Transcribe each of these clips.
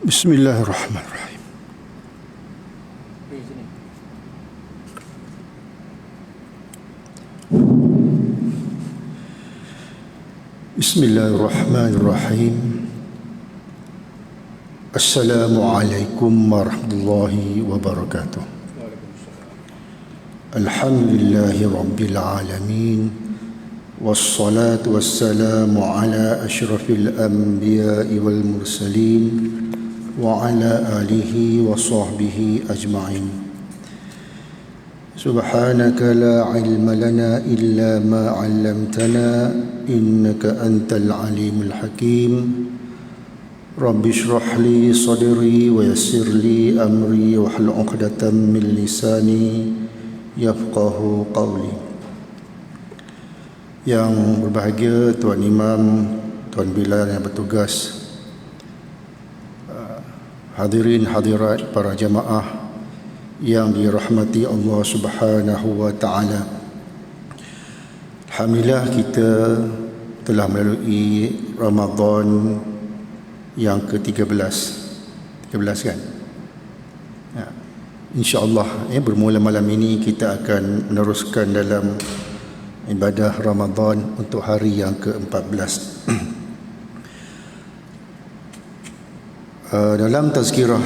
Bismillahirrahmanirrahim. Bismillahirrahmanirrahim. Assalamualaikum warahmatullahi wabarakatuh. Alhamdulillahi rabbil alamin. Wassalatu wassalamu ala asyrafil anbiya'i wal mursalin wa ala alihi wa sahbihi ajma'in. Subhanaka la ilma lana illa ma 'allamtana innaka antal alimul hakim. Rabbi shrah li sadri wa yassir li amri wa hlul 'uqdatam min lisani yafqahu qawli. Yang berbahagia Tuan Imam, Tuan Bilal yang bertugas, hadirin hadirat para jamaah yang dirahmati Allah Subhanahu wa taala. Alhamdulillah kita telah melalui Ramadan yang ke-13. 13 kan? Ya. Insya-Allah bermula malam ini kita akan meneruskan dalam ibadah Ramadan untuk hari yang ke-14. Dalam tazkirah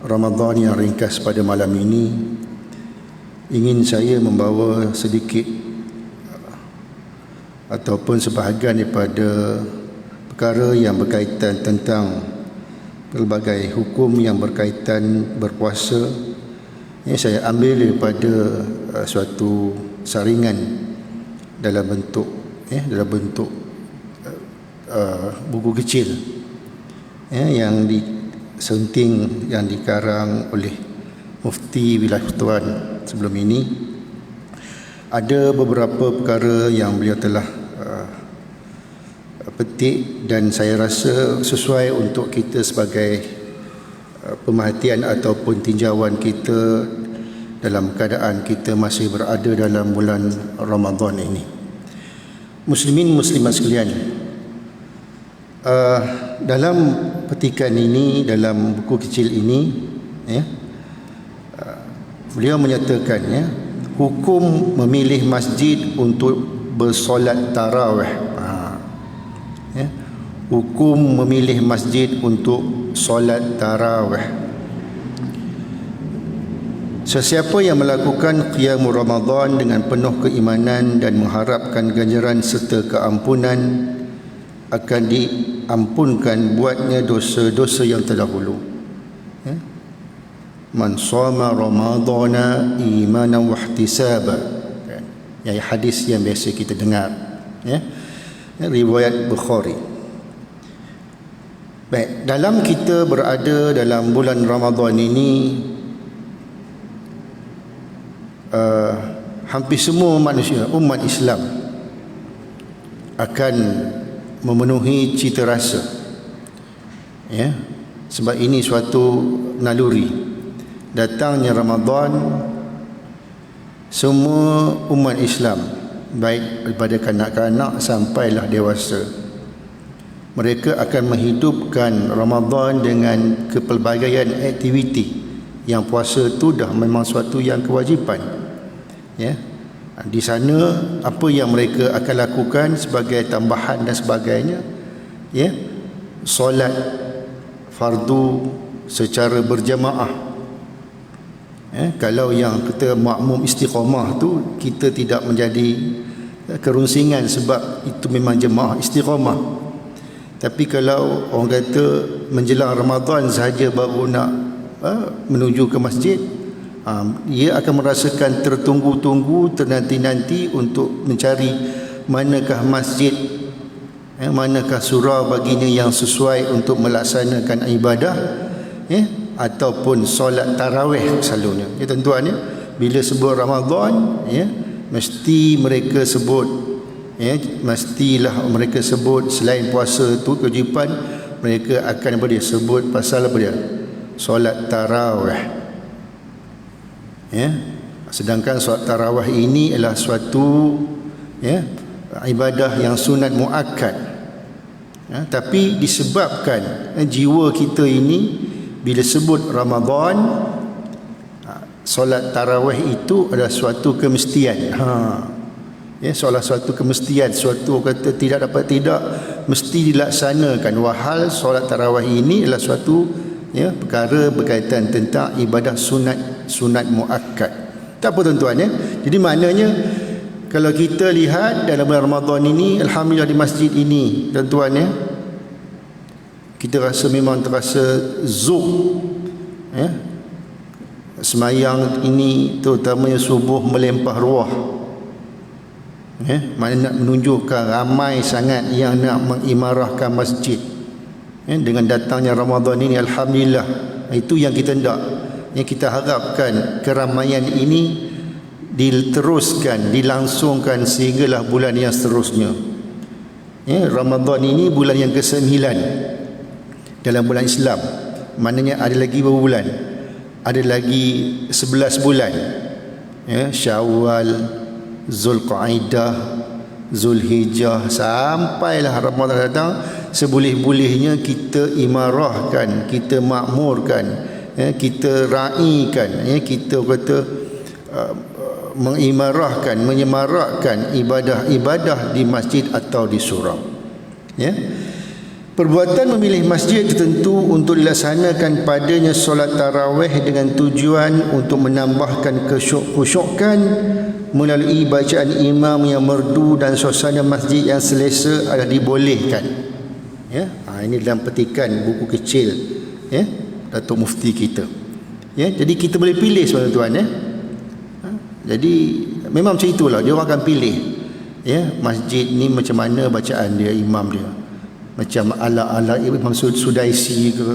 Ramadan yang ringkas pada malam ini, ingin saya membawa sedikit ataupun sebahagian daripada perkara yang berkaitan tentang pelbagai hukum yang berkaitan berpuasa. Ini saya ambil daripada suatu saringan dalam bentuk buku kecil yang disunting, yang dikarang oleh Mufti Wilayah Persekutuan sebelum ini. Ada beberapa perkara yang beliau telah petik dan saya rasa sesuai untuk kita sebagai pemerhatian ataupun tinjauan kita dalam keadaan kita masih berada dalam bulan Ramadan ini. Muslimin muslimat sekalian, dalam petikan ini, dalam buku kecil ini, beliau menyatakan hukum memilih masjid untuk bersolat tarawih. Hukum memilih masjid untuk solat tarawih. Sesiapa yang melakukan qiyamul Ramadan dengan penuh keimanan dan mengharapkan ganjaran serta keampunan, akan diampunkan buatnya dosa-dosa yang terdahulu. Man shoma ramadhana imanan wa ihtisaba. Yang hadis yang biasa kita dengar, riwayat Bukhari. Baik, dalam kita berada dalam bulan Ramadan ini, hampir semua manusia, umat Islam akan memenuhi cita rasa, sebab ini suatu naluri. Datangnya Ramadan, semua umat Islam, baik daripada kanak-kanak sampailah dewasa, mereka akan menghidupkan Ramadan dengan kepelbagaian aktiviti. Yang puasa itu dah memang suatu yang kewajipan. Di sana apa yang mereka akan lakukan sebagai tambahan dan sebagainya, solat fardu secara berjamaah. Kalau yang kita makmum istiqamah tu, kita tidak menjadi kerunsingan sebab itu memang jemaah istiqamah. Tapi kalau orang kata menjelang Ramadan sahaja baru nak menuju ke masjid, dia akan merasakan tertunggu-tunggu, ternanti-nanti untuk mencari manakah masjid, manakah surau baginya yang sesuai untuk melaksanakan ibadah, ataupun solat tarawih selalunya. Tuan-tuan, bila sebut Ramadan, mesti mereka sebut, mestilah mereka sebut selain puasa tu kewajipan, mereka akan sebut pasal apa dia? Solat tarawih. Sedangkan solat tarawih ini adalah suatu ibadah yang sunat muakkad. Tapi disebabkan jiwa kita ini bila sebut Ramadan, solat tarawih itu adalah suatu kemestian. Salah suatu kemestian, suatu kata tidak dapat tidak, mesti dilaksanakan. Wahal solat tarawih ini adalah suatu perkara berkaitan tentang ibadah sunat muakkad. Tak apa tuan-tuan Jadi maknanya kalau kita lihat dalam bulan Ramadan ini, alhamdulillah di masjid ini tuan-tuan kita rasa memang terasa zuk semayang ini terutamanya subuh melempah ruah. Mana nak menunjukkan ramai sangat yang nak mengimarahkan masjid dengan datangnya Ramadan ini, alhamdulillah. Itu yang kita hendak, yang kita harapkan keramaian ini diteruskan, dilangsungkan sehinggalah bulan yang seterusnya. Ramadan ini bulan yang ke-9 dalam bulan Islam. Maknanya ada lagi berapa bulan? Ada lagi 11 bulan. Syawal, Zulqaidah, Zulhijjah, sampailah Ramadan datang. Seboleh-bolehnya kita imarahkan, kita makmurkan, kita raikan, kita kata mengimarahkan, menyemarakkan ibadah-ibadah di masjid atau di surau. Perbuatan memilih masjid tertentu untuk dilaksanakan padanya solat tarawih dengan tujuan untuk menambahkan khusyukan melalui bacaan imam yang merdu dan suasana masjid yang selesa adalah dibolehkan. Ini dalam petikan buku kecil Datuk Mufti kita. Jadi kita boleh pilih sebenarnya tuan. Jadi memang macam itulah, dia orang akan pilih masjid ni macam mana bacaan dia, imam dia, macam ala-ala Imam Sudaisi ke,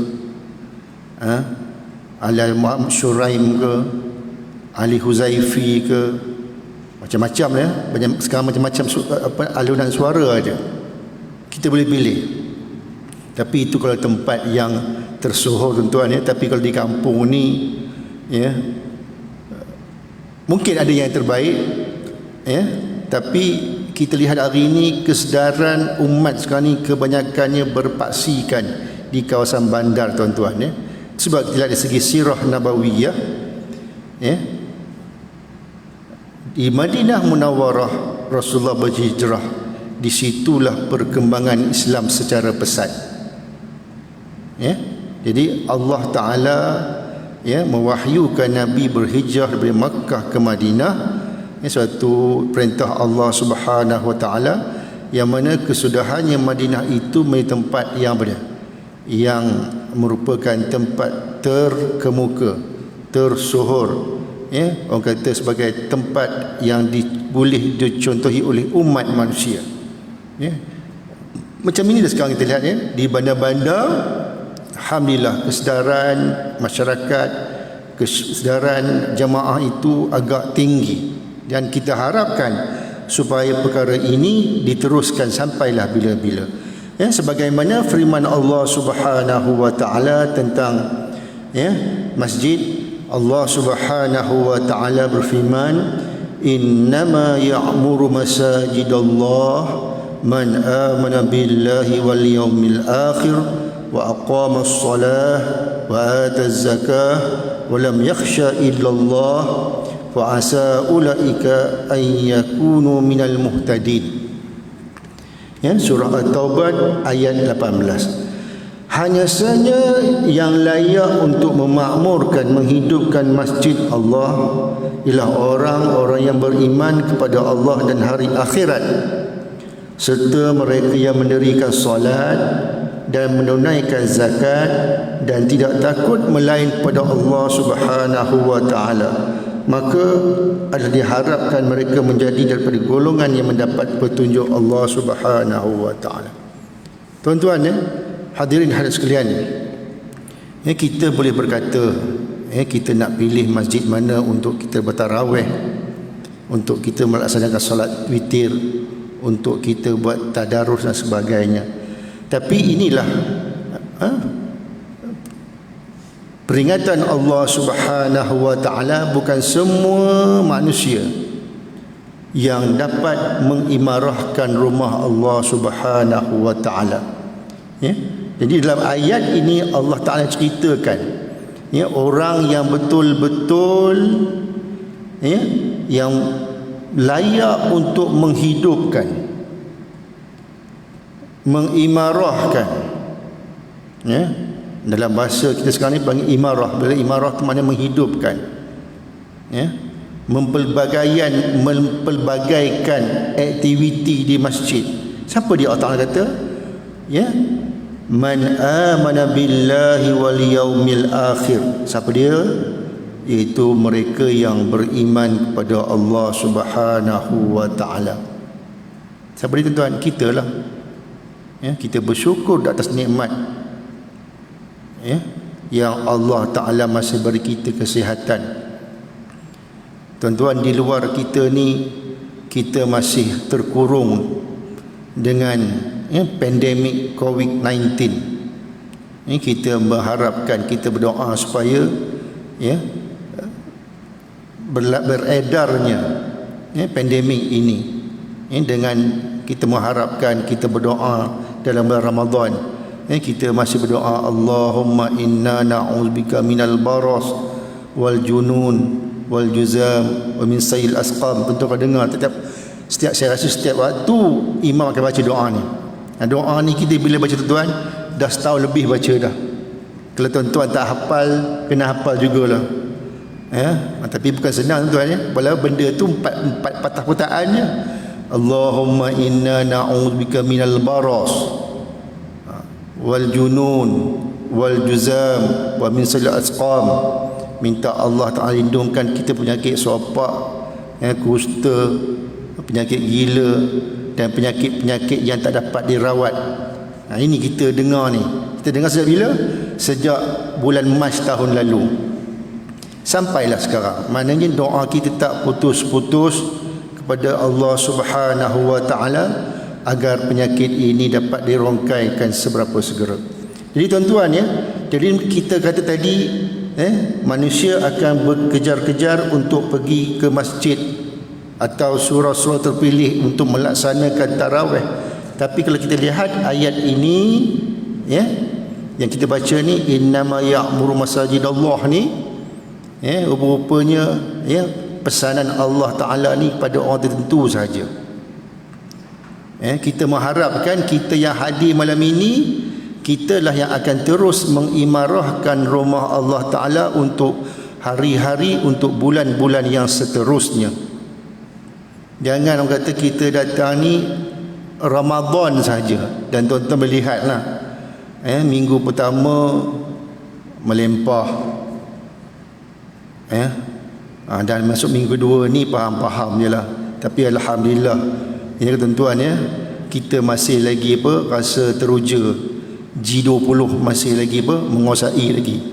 ala Muhammad Shuraim ke, Ali Huzaifi ke, macam-macam banyak sekarang, macam-macam alunan suara ada. Kita boleh pilih. Tapi itu kalau tempat yang tersohor tuan-tuan tapi kalau di kampung ni mungkin ada yang terbaik tapi kita lihat hari ini kesedaran umat sekarang ni kebanyakannya berpaksikan di kawasan bandar tuan-tuan sebab kita lihat dari segi sirah nabawiyah di Madinah Munawwarah Rasulullah berhijrah, di situlah perkembangan Islam secara pesat. Jadi Allah Ta'ala mewahyukan Nabi berhijrah dari Makkah ke Madinah. Suatu perintah Allah Subhanahu Wa Ta'ala yang mana kesudahannya Madinah itu menjadi tempat yang merupakan tempat terkemuka, tersohor, orang kata sebagai tempat yang boleh dicontohi oleh umat manusia. Macam ini dah sekarang kita lihat di bandar-bandar. Alhamdulillah kesedaran masyarakat, kesedaran jamaah itu agak tinggi, dan kita harapkan supaya perkara ini diteruskan sampailah bila-bila. Sebagaimana firman Allah Subhanahu Wa Ta'ala tentang masjid, Allah Subhanahu Wa Ta'ala berfirman, innama ya'muru masajidallah man amana billahi wal yawmil akhir wa aqama as-salah wa ata az-zakah wa lam yakhsha illa Allah fa asa ulaika an yakunu minal muhtadin. Surah At-Taubah ayat 18. Hanya saja yang layak untuk memakmurkan, menghidupkan masjid Allah ialah orang-orang yang beriman kepada Allah dan hari akhirat, serta mereka yang mendirikan solat dan menunaikan zakat dan tidak takut melain kepada Allah Subhanahu Wa Ta'ala, maka adalah diharapkan mereka menjadi daripada golongan yang mendapat petunjuk Allah Subhanahu Wa Ta'ala. Tuan-tuan hadirin hadirat sekalian, kita boleh berkata kita nak pilih masjid mana untuk kita bertarawih, untuk kita melaksanakan solat witir, untuk kita buat tadarus dan sebagainya. Tapi inilah peringatan Allah Subhanahu Wa Ta'ala, bukan semua manusia yang dapat mengimarahkan rumah Allah Subhanahu Wa Ta'ala. Ya. Jadi dalam ayat ini Allah Ta'ala ceritakan, ya, orang yang betul-betul, ya, yang layak untuk menghidupkan, mengimarahkan, ya. Dalam bahasa kita sekarang ni panggil imarah. Bila imarah tu maknanya menghidupkan, ya, mempelbagaikan aktiviti di masjid. Siapa dia? Allah Ta'ala kata, ya, man amana billahi wal yaumil akhir. Siapa dia? Iaitu mereka yang beriman kepada Allah Subhanahu wa Ta'ala. Siapa dia tuan-tuan? Kita lah, ya, kita bersyukur di atas nikmat, ya, yang Allah Ta'ala masih beri kita kesihatan. Tuan-tuan, di luar kita ni, kita masih terkurung dengan, ya, pandemik COVID-19. Ini kita mengharapkan, kita berdoa supaya, ya, beredarnya, ya, pandemik ini, ya, dengan kita mengharapkan, kita berdoa dalam bulan Ramadan, ya, kita masih berdoa, Allahumma inna na'udzubika minal baras wal junun wal juzam wa min sayil asqam. Tentu kau dengar setiap saya rasa setiap waktu imam akan baca doa ni. Doa ni kita bila baca, tuan-tuan, dah setahun lebih baca dah. Kalau tuan-tuan tak hafal, kena hafal jugalah, ya. Tapi bukan senang, tuan-tuan, ya. Walau benda tu empat patah perkataannya. Allahumma inna na'udzubika minal baras wal junun wal juzam wa min sayil asqam. Minta Allah Ta'ala lindungkan kita penyakit sopak, ya, kusta, penyakit gila, dan penyakit-penyakit yang tak dapat dirawat. Ini kita dengar ni. Kita dengar sejak bila? Sejak bulan Mac tahun lalu sampailah sekarang. Maknanya doa kita tak putus-putus kepada Allah Subhanahu wa Ta'ala agar penyakit ini dapat dirongkaikan seberapa segera. Jadi tuan-tuan, ya, jadi kita kata tadi, manusia akan berkejar-kejar untuk pergi ke masjid atau surau-surau terpilih untuk melaksanakan tarawih. Tapi kalau kita lihat ayat ini, ya, yang kita baca ni, innama ya'muru masajidallah ni, ya, rupanya, ya, pesanan Allah Ta'ala ni pada orang tertentu saja. Ya, kita mengharapkan kita yang hadir malam ini, kitalah yang akan terus mengimarahkan rumah Allah Ta'ala untuk hari-hari, untuk bulan-bulan yang seterusnya. Jangan orang kata kita datang ni Ramadan saja, dan tuan-tuan melihatlah, minggu pertama melempah, dan masuk minggu kedua ni faham-faham je lah. Tapi alhamdulillah, ya, tuan-tuan, ya, kita masih lagi rasa teruja. G20 masih lagi menguasai lagi.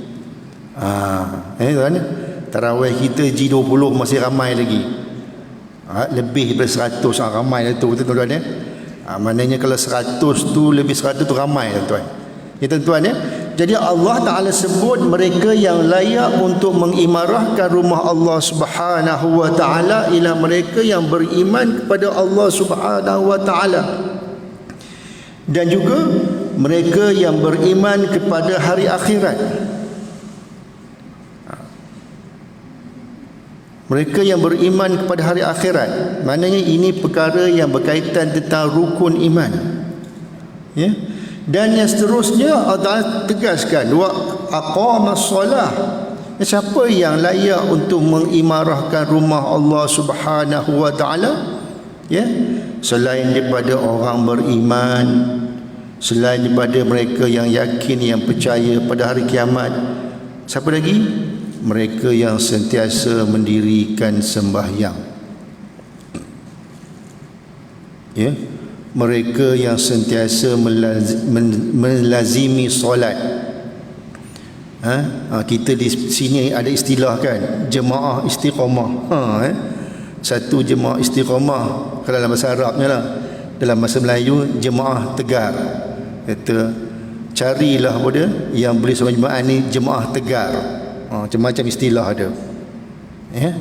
Tuan, tarawih kita G20 masih ramai lagi. Lebih daripada 100 ramai lah tu, tuan-tuan, ya. Maknanya kalau 100 tu lebih 100 tu ramai, tuan-tuan. Ya, tuan-tuan, ya. Jadi Allah Ta'ala sebut mereka yang layak untuk mengimarahkan rumah Allah Subhanahu wa Ta'ala ialah mereka yang beriman kepada Allah Subhanahu wa Ta'ala, dan juga mereka yang beriman kepada hari akhirat. Mereka yang beriman kepada hari akhirat, maknanya ini perkara yang berkaitan tentang rukun iman, ya. Dan yang seterusnya Allah tegaskan, wa aqamas solah. Siapa yang layak untuk mengimarahkan rumah Allah Subhanahu wa Ta'ala, ya, selain daripada orang beriman, selain daripada mereka yang yakin, yang percaya pada hari kiamat. Siapa lagi? Mereka yang sentiasa mendirikan sembahyang, ya, mereka yang sentiasa melazimi solat. Kita di sini ada istilah, kan, jemaah istiqamah. Satu jemaah istiqamah kalau dalam bahasa Arabnya lah. Dalam bahasa Melayu jemaah tegar. Kata carilah pada yang boleh solat jemaah ni jemaah tegar. Macam-macam istilah ada. Ya,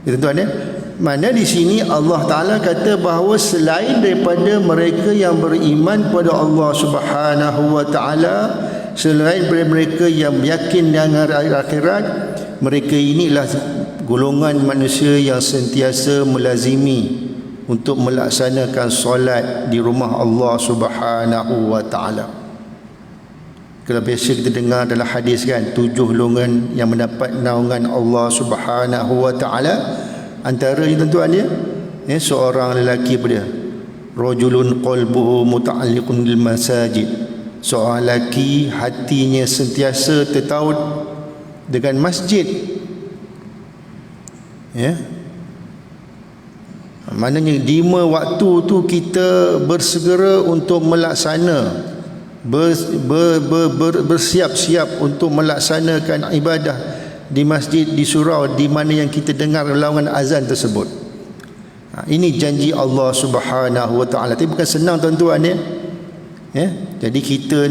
tuan-tuan, ya. Mana di sini Allah Ta'ala kata bahawa selain daripada mereka yang beriman pada Allah Subhanahu wa Ta'ala, selain daripada mereka yang yakin dengan hari akhirat, mereka inilah golongan manusia yang sentiasa melazimi untuk melaksanakan solat di rumah Allah Subhanahu wa Ta'ala. Kalau biasa kita dengar dalam hadis kan, 7 golongan yang mendapat naungan Allah Subhanahu wa Ta'ala. Antara tuan-tuan dia, seorang lelaki pada rajulun qalbuhu muta'alliqun bil masajid, seorang lelaki hatinya sentiasa tertaut dengan masjid. Maknanya 5 waktu tu kita bersegera untuk melaksana, bersiap-siap untuk melaksanakan ibadah di masjid, di surau, di mana yang kita dengar lawangan azan tersebut. Ini janji Allah Subhanahu wa Ta'ala. Tapi bukan senang tuan-tuan Jadi kita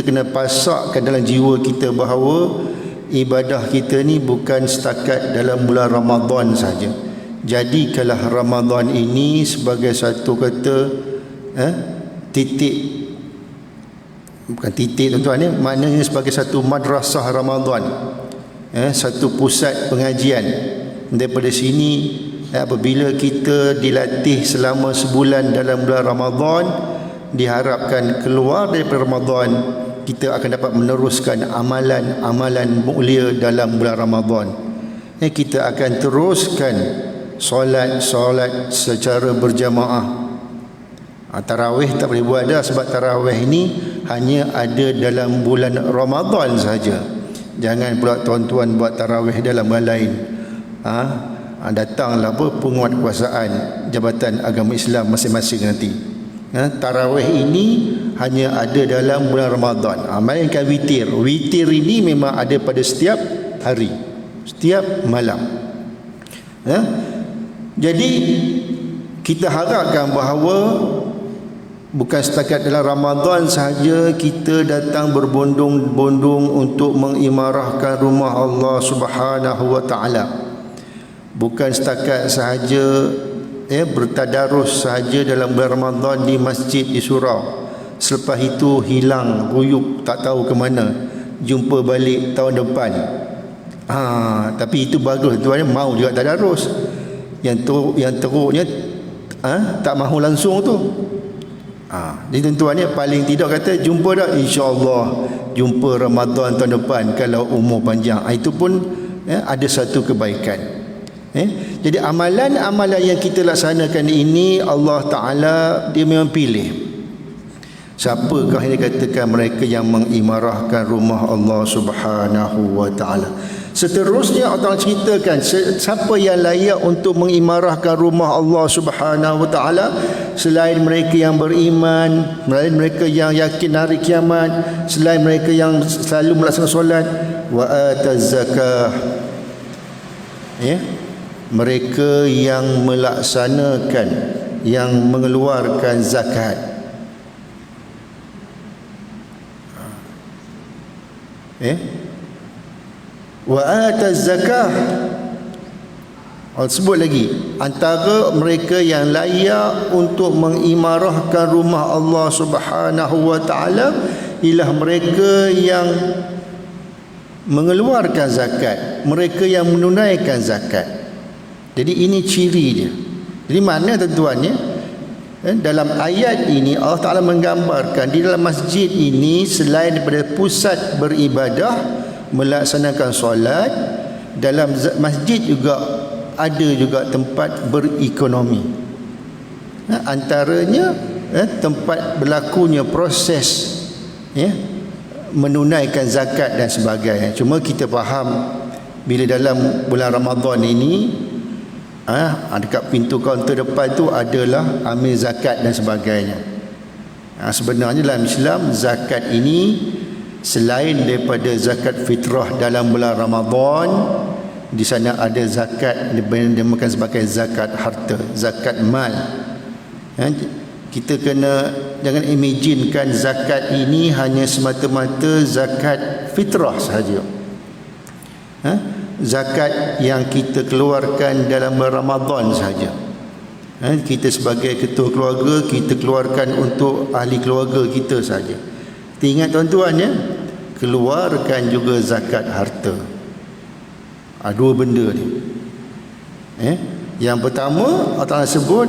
kena pasakkan dalam jiwa kita bahawa ibadah kita ni bukan setakat dalam bulan Ramadan saja. Jadikanlah Ramadan ini sebagai satu kata titik, bukan titik tuan-tuan maknanya sebagai satu madrasah Ramadan, satu pusat pengajian. Daripada sini apabila kita dilatih selama sebulan dalam bulan Ramadan, diharapkan keluar daripada Ramadan kita akan dapat meneruskan amalan-amalan mulia dalam bulan Ramadan. Kita akan teruskan solat secara berjamaah. Tarawih tak boleh buat dah, sebab tarawih ini hanya ada dalam bulan Ramadan saja. Jangan pula tuan-tuan buat tarawih dalam bulan lain. Datanglah penguat kuasaan Jabatan Agama Islam masing-masing nanti. Tarawih ini hanya ada dalam bulan Ramadan. Mainkan witir. Witir ini memang ada pada setiap hari, setiap malam. Jadi kita harapkan bahawa bukan setakat dalam Ramadan sahaja kita datang berbondong-bondong untuk mengimarahkan rumah Allah Subhanahu wa Ta'ala. Bukan setakat sahaja bertadarus sahaja dalam bulan Ramadan di masjid, di surau. Selepas itu hilang ruyuk, tak tahu ke mana, jumpa balik tahun depan. Tapi itu bagus tuan, mau juga tadarus. Yang teruknya tak mahu langsung tu. Jadi tuan-tuan paling tidak kata jumpa dah, insya-Allah jumpa Ramadan tahun depan kalau umur panjang. Itu pun ada satu kebaikan. Jadi amalan-amalan yang kita laksanakan ini Allah Ta'ala dia memang pilih. Siapakah yang dikatakan mereka yang mengimarahkan rumah Allah Subhanahu wa Ta'ala? Seterusnya Allah ceritakan siapa yang layak untuk mengimarahkan rumah Allah Subhanahu wa Ta'ala selain mereka yang beriman, selain mereka yang yakin hari kiamat, selain mereka yang selalu melaksanakan solat, wa ataz zakah. Mereka yang melaksanakan, yang mengeluarkan zakat. Wa ataz zakah. Allah sebut lagi antara mereka yang layak untuk mengimarahkan rumah Allah Subhanahu wa Ta'ala ialah mereka yang mengeluarkan zakat, mereka yang menunaikan zakat. Jadi ini ciri dia. Jadi mana tuan-tuannya? Dalam ayat ini Allah Ta'ala menggambarkan di dalam masjid ini selain daripada pusat beribadah, melaksanakan solat, dalam masjid juga ada juga tempat berekonomi. Antaranya tempat berlakunya proses menunaikan zakat dan sebagainya. Cuma kita faham bila dalam bulan Ramadan ini dekat pintu kaunter depan tu adalah amil zakat dan sebagainya. Sebenarnya dalam Islam zakat ini selain daripada zakat fitrah dalam bulan Ramadan, di sana ada zakat dinamakan sebagai zakat harta, zakat mal. Kita kena jangan imaginekan zakat ini hanya semata-mata zakat fitrah sahaja. zakat yang kita keluarkan dalam Ramadan saja. Kita sebagai ketua keluarga, kita keluarkan untuk ahli keluarga kita saja. Ingat tuan-tuan ya, keluarkan juga zakat harta. Dua benda ni. Yang pertama Allah Ta'ala sebut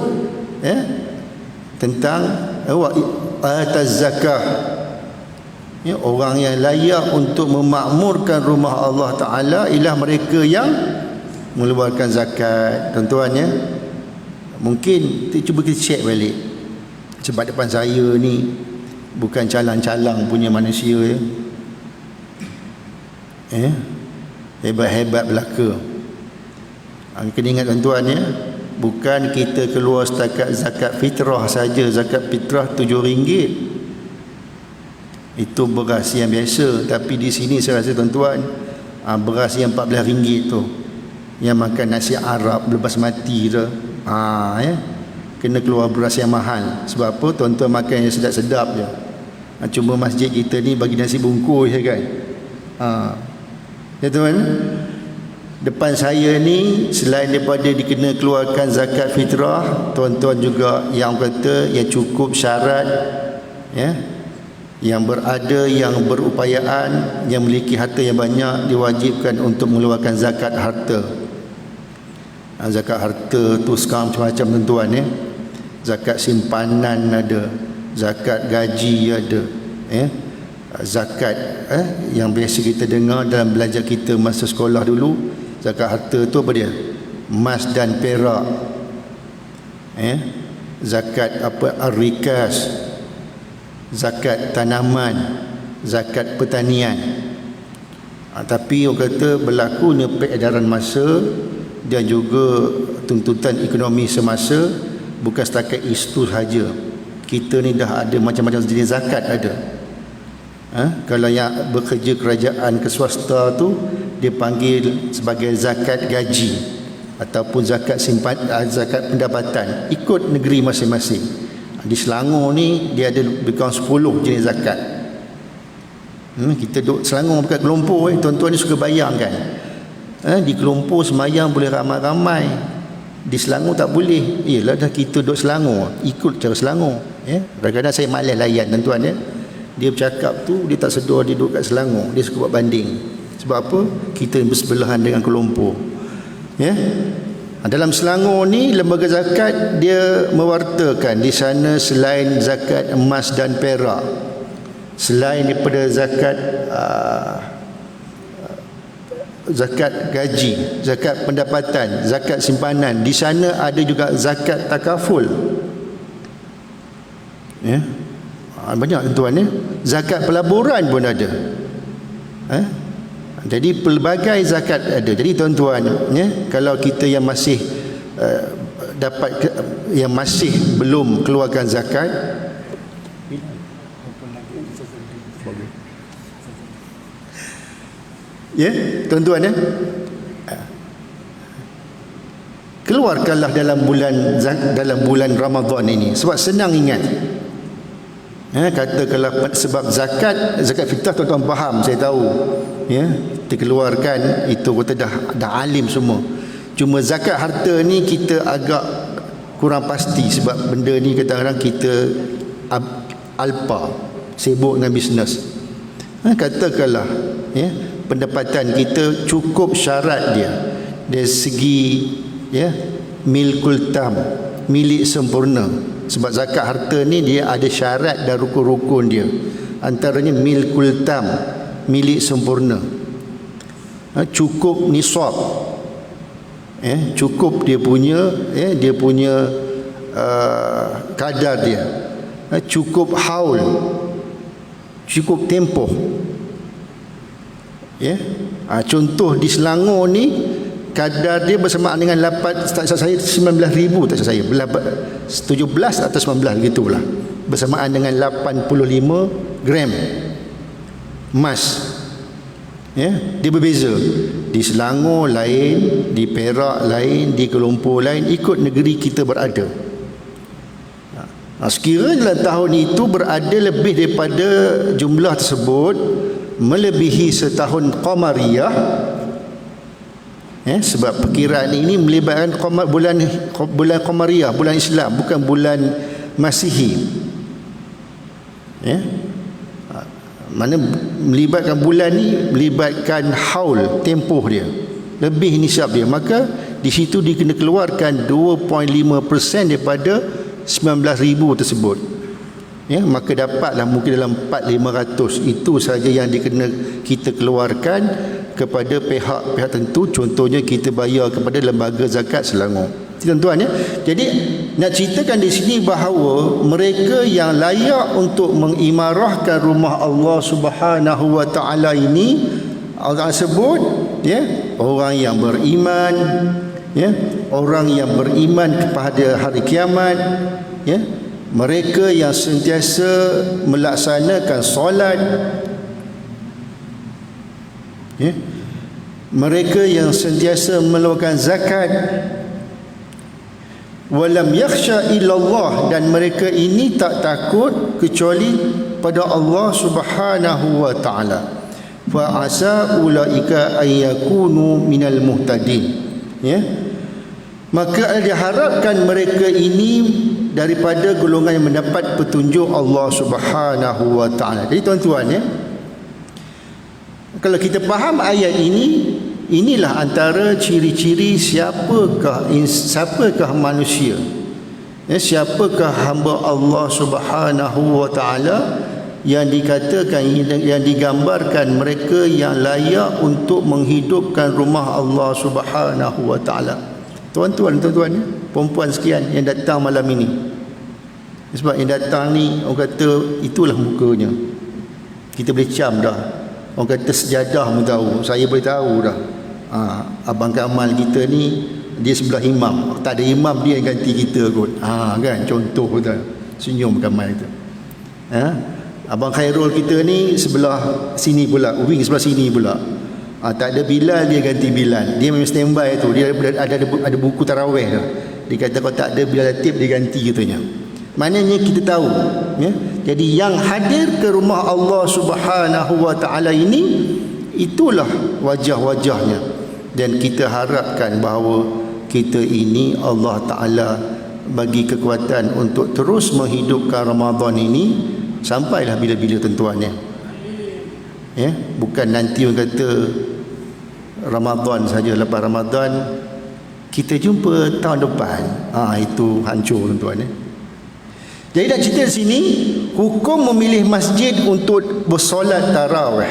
tentang ataz zakah. Orang yang layak untuk memakmurkan rumah Allah Ta'ala ialah mereka yang mengeluarkan zakat. Tuan-tuan ya, mungkin cuba kita check balik. Sebab depan saya ni bukan calang-calang punya manusia ya. Hebat-hebat belaka. Kena ingat tuan-tuan ya, bukan kita keluar setakat zakat fitrah saja. Zakat fitrah RM7. Itu beras yang biasa. Tapi di sini saya rasa tuan-tuan, beras yang RM14 tu, yang makan nasi Arab lepas mati tu, ya, kena keluar beras yang mahal. Sebab apa? Tuan-tuan makan yang sedap-sedap je. Cuma masjid kita ni bagi nasi bungkus je kan. Ya tuan, depan saya ni selain daripada dikena keluarkan zakat fitrah, tuan-tuan juga yang kata yang cukup syarat ya, yang berada, yang berupayaan, yang memiliki harta yang banyak, diwajibkan untuk mengeluarkan zakat harta. Zakat harta tu sekarang macam-macam tuan-tuan ya. Zakat simpanan ada, zakat gaji ada, zakat yang biasa kita dengar dalam belajar kita masa sekolah dulu. Zakat harta tu apa dia? Emas dan perak. Zakat ar-rikas, zakat tanaman, zakat pertanian. Tapi orang kata berlakunya peredaran masa dan juga tuntutan ekonomi semasa, bukan setakat itu sahaja. Kita ni dah ada macam-macam jenis zakat ada. Kalau yang bekerja kerajaan ke swasta tu, dia panggil sebagai zakat gaji ataupun zakat zakat pendapatan, ikut negeri masing-masing. Di Selangor ni dia ada lebih kurang 10 jenis zakat. Kita duduk Selangor dekat Kelompok, tuan-tuan ni suka bayangkan. Di Kelompok semayang boleh ramai-ramai, di Selangor tak boleh. Yelah dah kita duduk Selangor, ikut cara Selangor. Kadang-kadang saya malas layan tuan-tuan ya. Dia bercakap tu, dia tak sedar dia duduk kat Selangor, dia suka buat banding. Sebab apa? Kita bersebelahan dengan Kelompok. Dalam Selangor ni lembaga zakat dia mewartakan di sana selain zakat emas dan perak, selain daripada zakat gaji, zakat pendapatan, zakat simpanan, di sana ada juga zakat takaful. Banyak tuan ya. Zakat pelaburan pun ada. Jadi pelbagai zakat ada. Jadi tuan-tuan ya, kalau kita yang masih yang masih belum keluarkan zakat, ya tuan-tuan ya, keluarkanlah dalam bulan Ramadan ini. Sebab senang ingat. Katakanlah sebab zakat fitrah tuan-tuan faham, saya tahu ya, kita keluarkan itu kita dah alim semua. Cuma zakat harta ni kita agak kurang pasti, sebab benda ni kadang-kadang kita alpa, sibuk dengan bisnes. Katakanlah ya, pendapatan kita cukup syarat dia dari segi ya milkul tam, milik sempurna. Sebab zakat harta ni dia ada syarat dan rukun-rukun dia. Antaranya milkul tam, milik sempurna. Cukup nisab. Cukup dia punya kadar dia. Cukup haul. Cukup tempoh. Contoh di Selangor ni kadar dia bersamaan dengan 19,000 tak saya 17 atau 19 gitulah, bersamaan dengan 85 gram emas. Dia berbeza. Di Selangor lain, di Perak lain, di Kelompok lain, ikut negeri kita berada. Sekiranya dalam tahun itu berada lebih daripada jumlah tersebut, melebihi setahun qamariyah, Sebab perkiraan ini melibatkan bulan Qamariyah, bulan Islam, bukan bulan Masihi. Mana melibatkan bulan ni, melibatkan haul, tempoh dia, lebih nisab dia, maka di situ dia kena keluarkan 2.5% daripada 19,000 tersebut. Maka dapatlah mungkin dalam 400-500. Itu saja yang kita keluarkan kepada pihak-pihak tertentu. Contohnya kita bayar kepada lembaga zakat Selangor. Tuan-tuan, jadi nak ceritakan di sini bahawa mereka yang layak untuk mengimarahkan rumah Allah Subhanahu wa taala ini, Allah sebut orang yang beriman, orang yang beriman kepada hari kiamat, mereka yang sentiasa melaksanakan solat, mereka yang sentiasa mengeluarkan zakat, walam yakhsha illallah, dan mereka ini tak takut kecuali pada Allah Subhanahu wa taala. Fa asa ulaika ayyakunu minal muhtadin. Maka diharapkan mereka ini daripada golongan yang mendapat petunjuk Allah Subhanahu wa taala. Jadi tuan-tuan, kalau kita faham ayat ini, inilah antara ciri-ciri siapakah manusia, siapakah hamba Allah Subhanahu wa taala yang dikatakan, yang digambarkan mereka yang layak untuk menghidupkan rumah Allah Subhanahu wa taala. Tuan-tuan, perempuan sekian yang datang malam ini, sebab yang datang ni orang kata itulah mukanya, kita boleh cam dah. Orang kata sejadah pun tahu, saya boleh tahu dah. Abang Kamal kita ni dia sebelah imam, tak ada imam dia yang ganti kita kot. Kan contoh tu, senyum Kamal itu. Abang Khairul kita ni sebelah sini pula, wing sebelah sini pula. Tak ada Bilal, dia ganti Bilal. Dia memang standby tu. Dia ada buku tarawih tu. Dia kata kalau tak ada Bilal Latif, dia ganti katanya. Maknanya kita tahu, Jadi yang hadir ke rumah Allah Subhanahu wa taala ini, itulah wajah-wajahnya. Dan kita harapkan bahawa kita ini Allah Taala bagi kekuatan untuk terus menghidupkan Ramadan ini sampailah bila-bila, tuan-tuan. Bukan nanti orang kata Ramadan saja, lepas Ramadan kita jumpa tahun depan. Itu hancur, tuan-tuan. Jadi nak cerita di sini hukum memilih masjid untuk bersolat tarawih.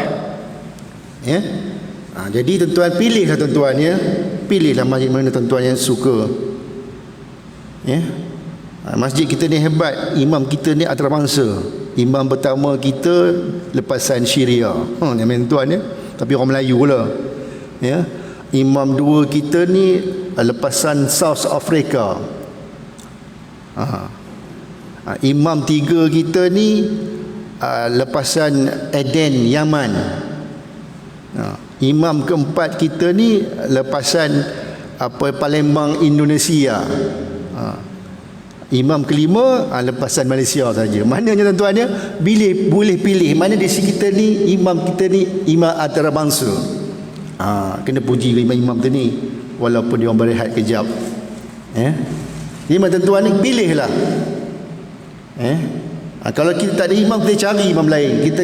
Jadi tuan-tuan pilihlah, tuan-tuan, pilihlah masjid mana tuan-tuan yang suka. Masjid kita ni hebat, imam kita ni antarabangsa. Imam pertama kita lepasan Syria, tuan, tapi orang Melayu lah. Imam dua kita ni lepasan South Africa. Imam tiga kita ni lepasan Aden, Yaman. Imam keempat kita ni lepasan Palembang, Indonesia. Imam kelima lepasan Malaysia saja. Maknanya tuan-tuan, boleh pilih mana di sini kita ni, imam kita ni imam antarabangsa. Kena puji imam-imam tu ni walaupun dia orang berehat kejap. Jadi tuan-tuan ni pilihlah. Kalau kita tak ada imam, kita cari imam lain. Kita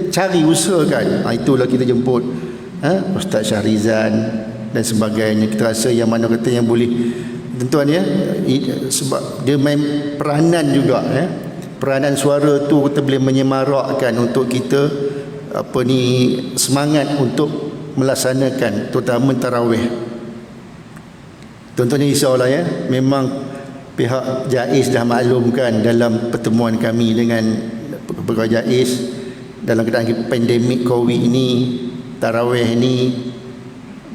cari, usahakan. Itulah kita jemput Ustaz Syahrizan dan sebagainya. Kita rasa yang mana kata yang boleh, tuan-tuan, sebab dia main peranan juga. Peranan suara tu kita boleh menyemarakkan untuk kita semangat untuk melaksanakan terutama tarawih. Tuan-tuan risaulah, memang pihak JAIS dah maklumkan dalam pertemuan kami dengan pegawai JAIS dalam keadaan pandemik COVID ini, tarawih ini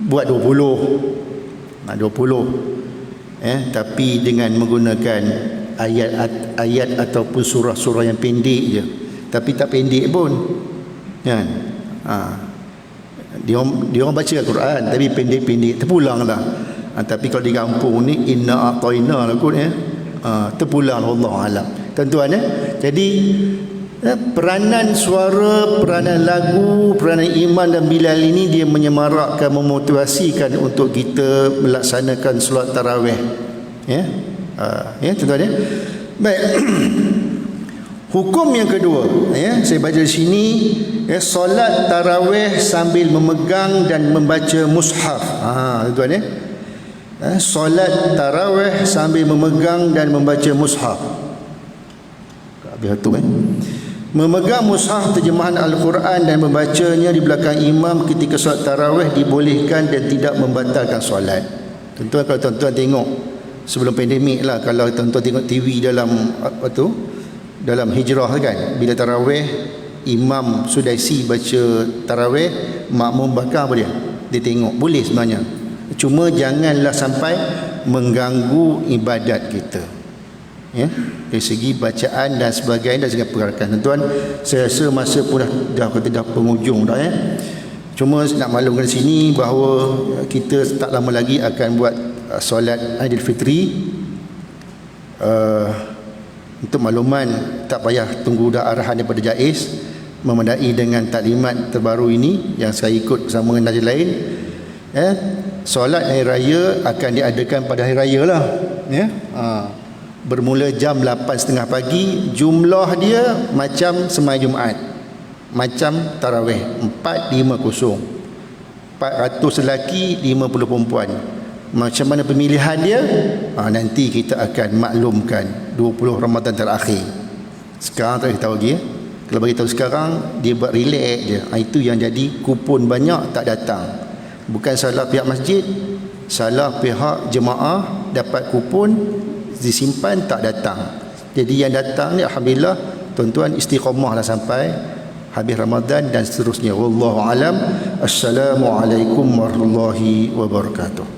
buat 20. Tapi dengan menggunakan ayat ataupun surah-surah yang pendek je. Tapi tak pendek pun, kan? Dia orang baca Al-Quran tapi pendek-pendek, terpulanglah. Tapi kalau di kampung ni inna a'tayna lah kot, terpulang Allah alam. Tuan-tuan, jadi Peranan suara, peranan lagu, peranan Iman dan Bilal ini dia menyemarakkan, memotivasikan untuk kita melaksanakan solat tarawih. Ya, tuan-tuan ya. Baik. Hukum yang kedua, saya baca di sini, solat tarawih sambil memegang dan membaca mushaf. Tuan-tuan ya. Solat tarawih sambil memegang dan membaca mushaf. Habis tu memegang mushaf terjemahan Al-Quran dan membacanya di belakang imam ketika solat tarawih dibolehkan dan tidak membatalkan solat. Tuan-tuan, kalau tuan-tuan tengok sebelum pandemik lah, kalau tuan-tuan tengok TV dalam dalam hijrah kan, bila tarawih imam Sudaisi baca tarawih, makmum bakar apa dia tengok, boleh sebenarnya, cuma janganlah sampai mengganggu ibadat kita, ya, dari segi bacaan dan sebagainya dan segala perkara. Tuan-tuan, saya rasa masa pun dah penghujung dah ya. Cuma nak maklumkan sini bahawa kita tak lama lagi akan buat solat Aidilfitri. Untuk makluman, tak payah tunggu dah arahan daripada JAIS, memandai dengan taklimat terbaru ini yang saya ikut bersama dengan najis lain. Solat hari raya akan diadakan pada hari raya lah, ya. Bermula jam 8.30 pagi. Jumlah dia macam sembahyang Jumaat, macam tarawih 450, 400 lelaki, 50 perempuan. Macam mana pemilihan dia, nanti kita akan maklumkan 20 Ramadan terakhir. Sekarang tak tahu lagi ya. Kalau bagi tahu sekarang, dia buat relax je. Itu yang jadi kupon banyak tak datang. Bukan salah pihak masjid, salah pihak jemaah dapat kupon disimpan tak datang. Jadi yang datang ni alhamdulillah tuan-tuan istiqamahlah sampai habis Ramadan dan seterusnya. Wallahu alam. Assalamualaikum warahmatullahi wabarakatuh.